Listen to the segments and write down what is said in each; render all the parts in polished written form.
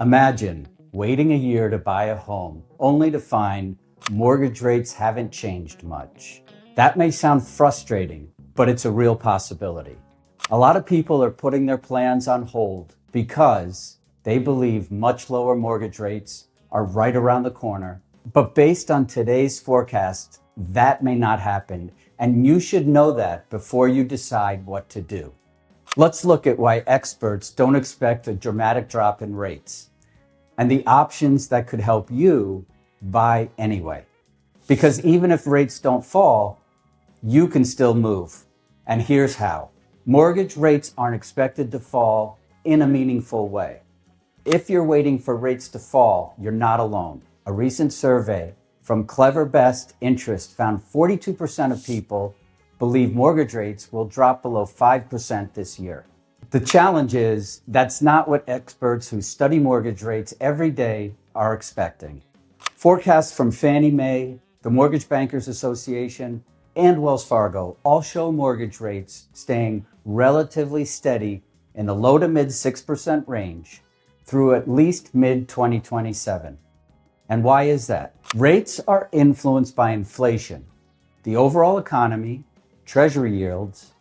Imagine waiting a year to buy a home only to find mortgage rates haven't changed much. That may sound frustrating, but it's a real possibility. A lot of people are putting their plans on hold because they believe much lower mortgage rates are right around the corner. But based on today's forecast, that may not happen, and you should know that before you decide what to do. Let's look at why experts don't expect a dramatic drop in rates and the options that could help you buy anyway. Because even if rates don't fall, you can still move. And here's how. Mortgage rates aren't expected to fall in a meaningful way. If you're waiting for rates to fall, you're not alone. A recent survey from Clever Best Interest found 42% of people believe mortgage rates will drop below 5% this year. The challenge is that's not what experts who study mortgage rates every day are expecting. Forecasts from Fannie Mae, the Mortgage Bankers Association, and Wells Fargo all show mortgage rates staying relatively steady in the low to mid 6% range through at least mid-2027. And why is that? Rates are influenced by inflation, the overall economy, Treasury yields,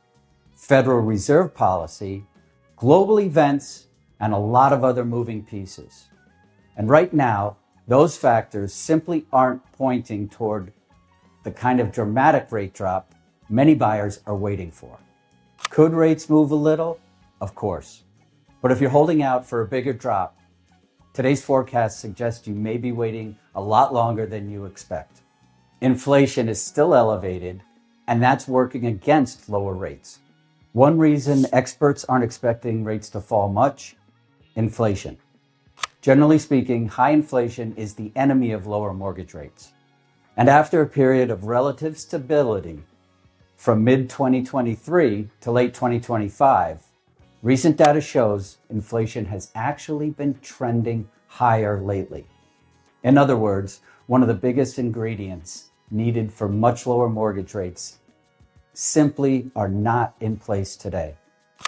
Federal Reserve policy, global events, and a lot of other moving pieces. And right now, those factors simply aren't pointing toward the kind of dramatic rate drop many buyers are waiting for. Could rates move a little? Of course. But if you're holding out for a bigger drop, today's forecast suggests you may be waiting a lot longer than you expect. Inflation is still elevated, and that's working against lower rates. One reason experts aren't expecting rates to fall much: inflation. Generally speaking, high inflation is the enemy of lower mortgage rates. And after a period of relative stability from mid-2023 to late 2025, recent data shows inflation has actually been trending higher lately. In other words, one of the biggest ingredients needed for much lower mortgage rates simply are not in place today.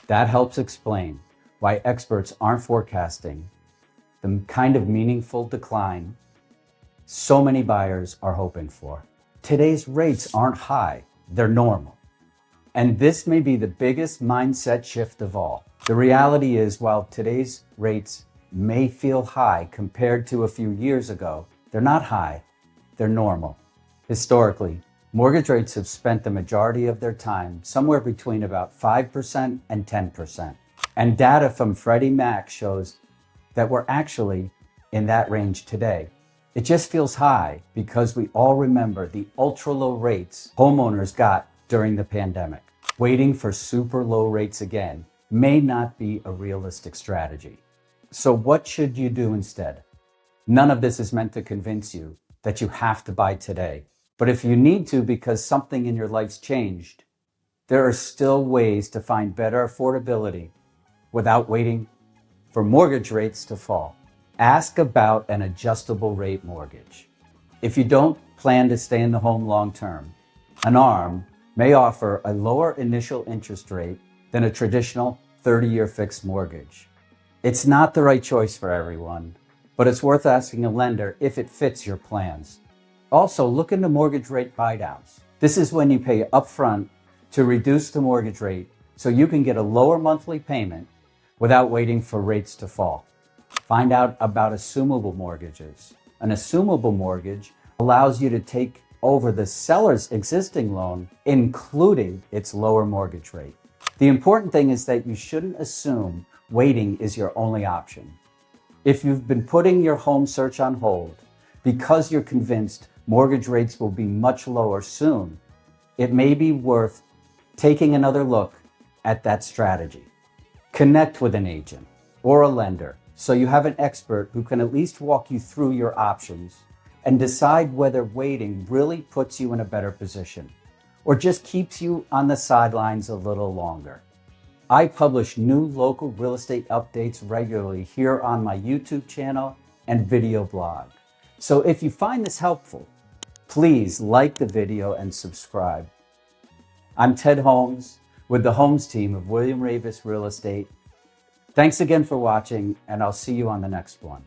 That helps explain why experts aren't forecasting the kind of meaningful decline so many buyers are hoping for. Today's rates aren't high, they're normal. And this may be the biggest mindset shift of all. The reality is, while today's rates may feel high compared to a few years ago, they're not high, they're normal. Historically, mortgage rates have spent the majority of their time somewhere between about 5% and 10%. And data from Freddie Mac shows that we're actually in that range today. It just feels high because we all remember the ultra low rates homeowners got during the pandemic. Waiting for super low rates again may not be a realistic strategy. So what should you do instead? None of this is meant to convince you that you have to buy today. But if you need to because something in your life's changed, there are still ways to find better affordability without waiting for mortgage rates to fall. Ask about an adjustable rate mortgage. If you don't plan to stay in the home long term, an ARM may offer a lower initial interest rate than a traditional 30-year fixed mortgage. It's not the right choice for everyone, but it's worth asking a lender if it fits your plans. Also, look into mortgage rate buydowns. This is when you pay upfront to reduce the mortgage rate so you can get a lower monthly payment without waiting for rates to fall. Find out about assumable mortgages. An assumable mortgage allows you to take over the seller's existing loan, including its lower mortgage rate. The important thing is that you shouldn't assume waiting is your only option. If you've been putting your home search on hold because you're convinced mortgage rates will be much lower soon, it may be worth taking another look at that strategy. Connect with an agent or a lender so you have an expert who can at least walk you through your options and decide whether waiting really puts you in a better position or just keeps you on the sidelines a little longer. I publish new local real estate updates regularly here on my YouTube channel and video blog. So if you find this helpful, please like the video and subscribe. I'm Ted Holmes with the Holmes team of William Ravis Real Estate, Thanks again for watching, and I'll see you on the next one.